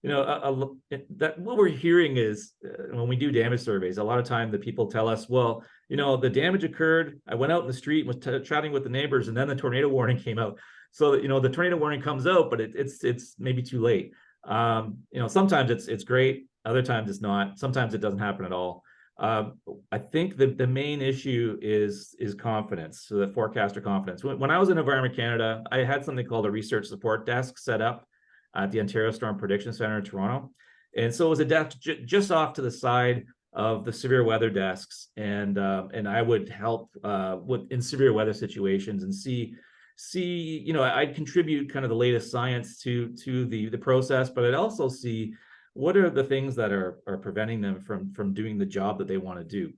that what we're hearing is when we do damage surveys, a lot of time the people tell us, well, the damage occurred, I went out in the street and was chatting with the neighbors, and then the tornado warning came out. So the tornado warning comes out, but it's maybe too late. Sometimes it's great, other times it's not. Sometimes it doesn't happen at all. I think the main issue is confidence, so the forecaster confidence. When I was in Environment Canada, I had something called a research support desk set up at the Ontario Storm Prediction Center in Toronto. And so it was a desk just off to the side of the severe weather desks. And I would help in severe weather situations and see, I'd contribute kind of the latest science to the process, but I'd also see what are the things that are preventing them from doing the job that they want to do,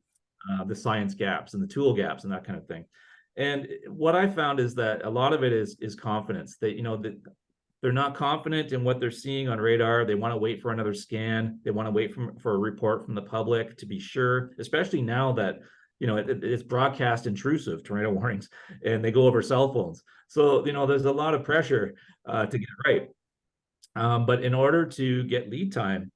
the science gaps and the tool gaps and that kind of thing. And what I found is that a lot of it is confidence. That that they're not confident in what they're seeing on radar. They want to wait for another scan. They want to wait for a report from the public to be sure, especially now that it's broadcast intrusive tornado warnings and they go over cell phones. So there's a lot of pressure to get it right. But in order to get lead time,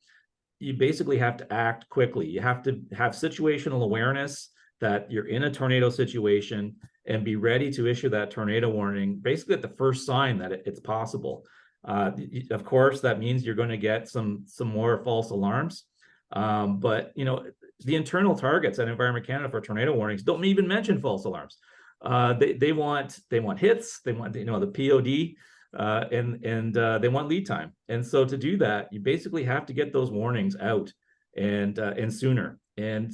you basically have to act quickly. You have to have situational awareness that you're in a tornado situation and be ready to issue that tornado warning basically at the first sign that it's possible. Of course, that means you're going to get some more false alarms. But the internal targets at Environment Canada for tornado warnings don't even mention false alarms. They want hits, they want the POD. And they want lead time. And so to do that, you basically have to get those warnings out and sooner. And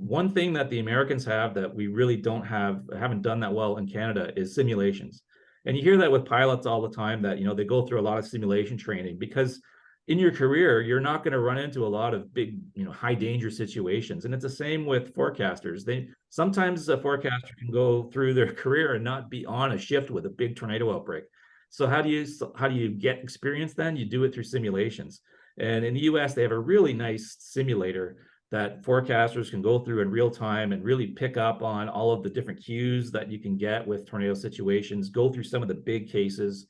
one thing that the Americans have that we really haven't done that well in Canada is simulations. And you hear that with pilots all the time that, they go through a lot of simulation training because in your career, you're not going to run into a lot of big, high danger situations. And it's the same with forecasters. Sometimes a forecaster can go through their career and not be on a shift with a big tornado outbreak. So how do you get experience then? You do it through simulations. And in the US, they have a really nice simulator that forecasters can go through in real time and really pick up on all of the different cues that you can get with tornado situations, go through some of the big cases,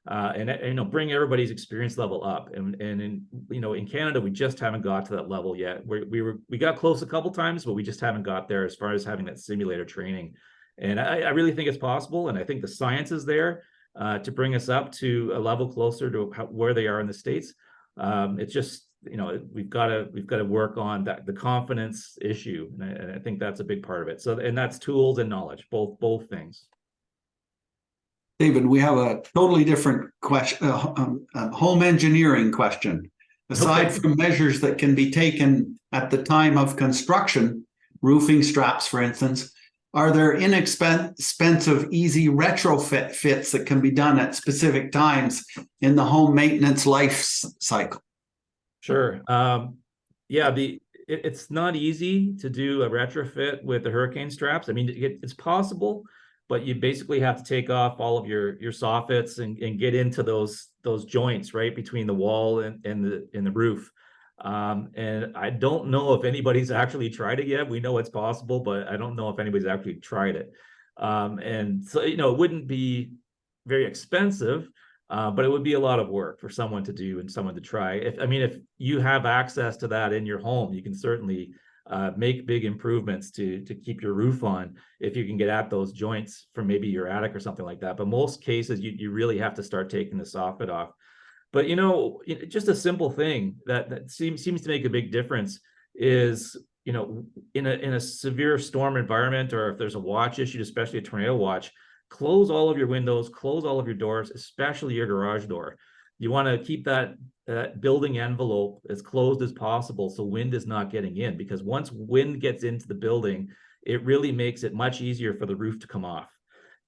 and bring everybody's experience level up. And in Canada, we just haven't got to that level yet. We got close a couple times, but we just haven't got there as far as having that simulator training. And I really think it's possible. And I think the science is there to bring us up to a level closer to where they are in the States. It's just, we've got to work on the confidence issue. And I think that's a big part of it. So, and that's tools and knowledge, both things. David, we have a totally different question, home engineering question. Aside from measures that can be taken at the time of construction, roofing straps, for instance, are there inexpensive, easy retrofit fits that can be done at specific times in the home maintenance life cycle? Sure. Yeah, it's not easy to do a retrofit with the hurricane straps. I mean, it's possible, but you basically have to take off all of your soffits and get into those joints right between the wall and the roof. And I don't know if anybody's actually tried it yet. We know it's possible, but I don't know if anybody's actually tried it. And so, it wouldn't be very expensive, but it would be a lot of work for someone to do and someone to try. If you have access to that in your home, you can certainly make big improvements to keep your roof on if you can get at those joints from maybe your attic or something like that. But most cases, you really have to start taking the soffit off. But just a simple thing that seems to make a big difference is, in a severe storm environment, or if there's a watch issue, especially a tornado watch, close all of your windows, close all of your doors, especially your garage door. You want to keep that building envelope as closed as possible so wind is not getting in, because once wind gets into the building, it really makes it much easier for the roof to come off.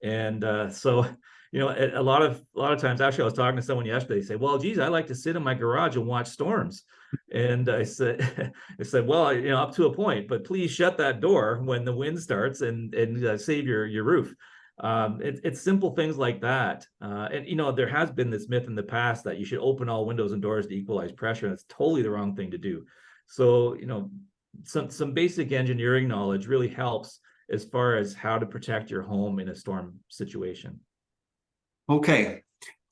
And so a lot of times, actually, I was talking to someone yesterday. They say, "Well, geez, I like to sit in my garage and watch storms." And I said, "Well, up to a point, but please shut that door when the wind starts and save your roof." It's simple things like that. And there has been this myth in the past that you should open all windows and doors to equalize pressure, and it's totally the wrong thing to do. So some basic engineering knowledge really helps as far as how to protect your home in a storm situation. Okay,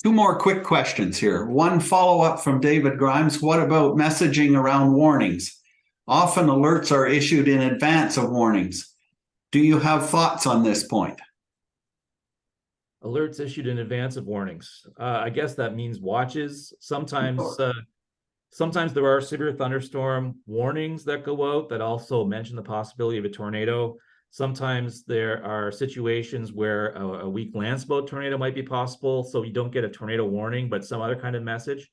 2 more quick questions here. One follow-up from David Grimes. What about messaging around warnings? Often alerts are issued in advance of warnings. Do you have thoughts on this point? Alerts issued in advance of warnings. I guess that means watches. Sometimes there are severe thunderstorm warnings that go out that also mention the possibility of a tornado. Sometimes there are situations where a weak landspout tornado might be possible, so you don't get a tornado warning, but some other kind of message.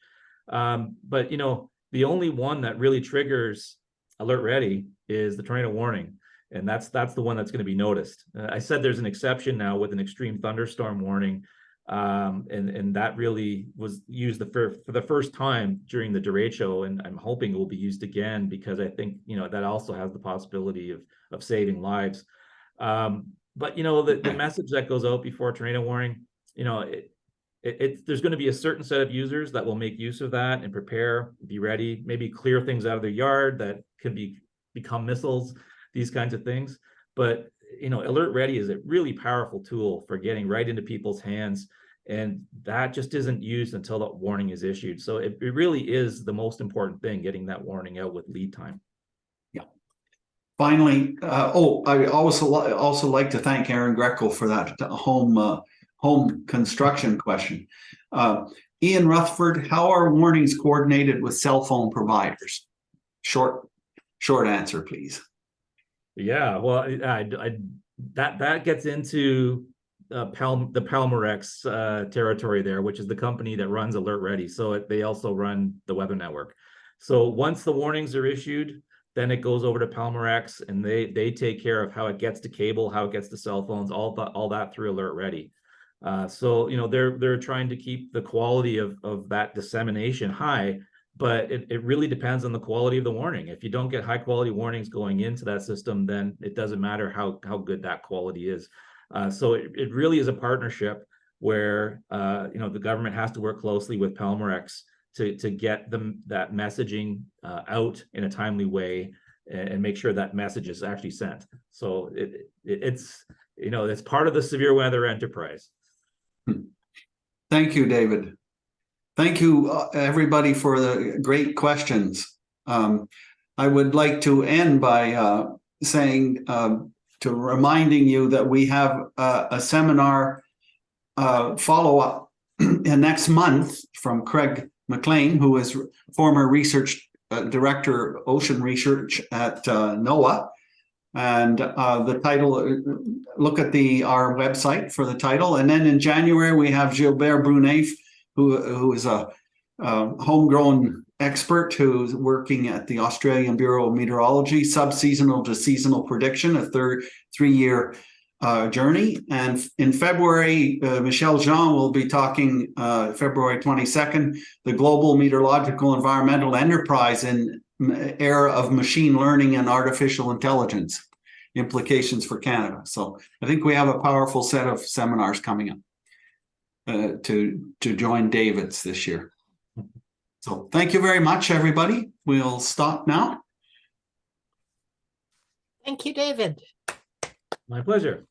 But the only one that really triggers alert ready is the tornado warning, and that's the one that's going to be noticed. I said there's an exception now with an extreme thunderstorm warning, and that really was used for the first time during the derecho, and I'm hoping it will be used again, because I think that also has the possibility of saving lives. But the message that goes out before tornado warning, there's going to be a certain set of users that will make use of that and prepare, be ready, maybe clear things out of their yard that could become missiles, these kinds of things. But alert ready is a really powerful tool for getting right into people's hands, and that just isn't used until that warning is issued. So it really is the most important thing, getting that warning out with lead time. Yeah. Finally, I also like to thank Aaron Greco for that home construction question. Ian Rutherford, how are warnings coordinated with cell phone providers? Short answer, please. Yeah, well, that gets into the Palmerex territory there, which is the company that runs Alert Ready. So they also run the weather network. So once the warnings are issued, then it goes over to Palmerex, and they take care of how it gets to cable, how it gets to cell phones, all that through Alert Ready. So they're trying to keep the quality of that dissemination high, but it really depends on the quality of the warning. If you don't get high quality warnings going into that system, then it doesn't matter how good that quality is. So it really is a partnership where the government has to work closely with Palmerex to get that messaging out in a timely way and make sure that message is actually sent. So it's part of the severe weather enterprise. Thank you, David. Thank you, everybody, for the great questions. I would like to end by saying, to reminding you that we have a seminar follow-up next month from Craig McLean, who is former research director, ocean research at NOAA. And the title, look at our website for the title. And then in January, we have Gilbert Brunet, who is a homegrown expert who's working at the Australian Bureau of Meteorology, subseasonal to seasonal prediction, a 3-year journey. And in February, Michelle Jean will be talking February 22nd, the Global Meteorological Environmental Enterprise in era of machine learning and artificial intelligence, implications for Canada. So I think we have a powerful set of seminars coming up to join David's this year. So thank you very much, everybody. We'll stop now. Thank you, David. My pleasure.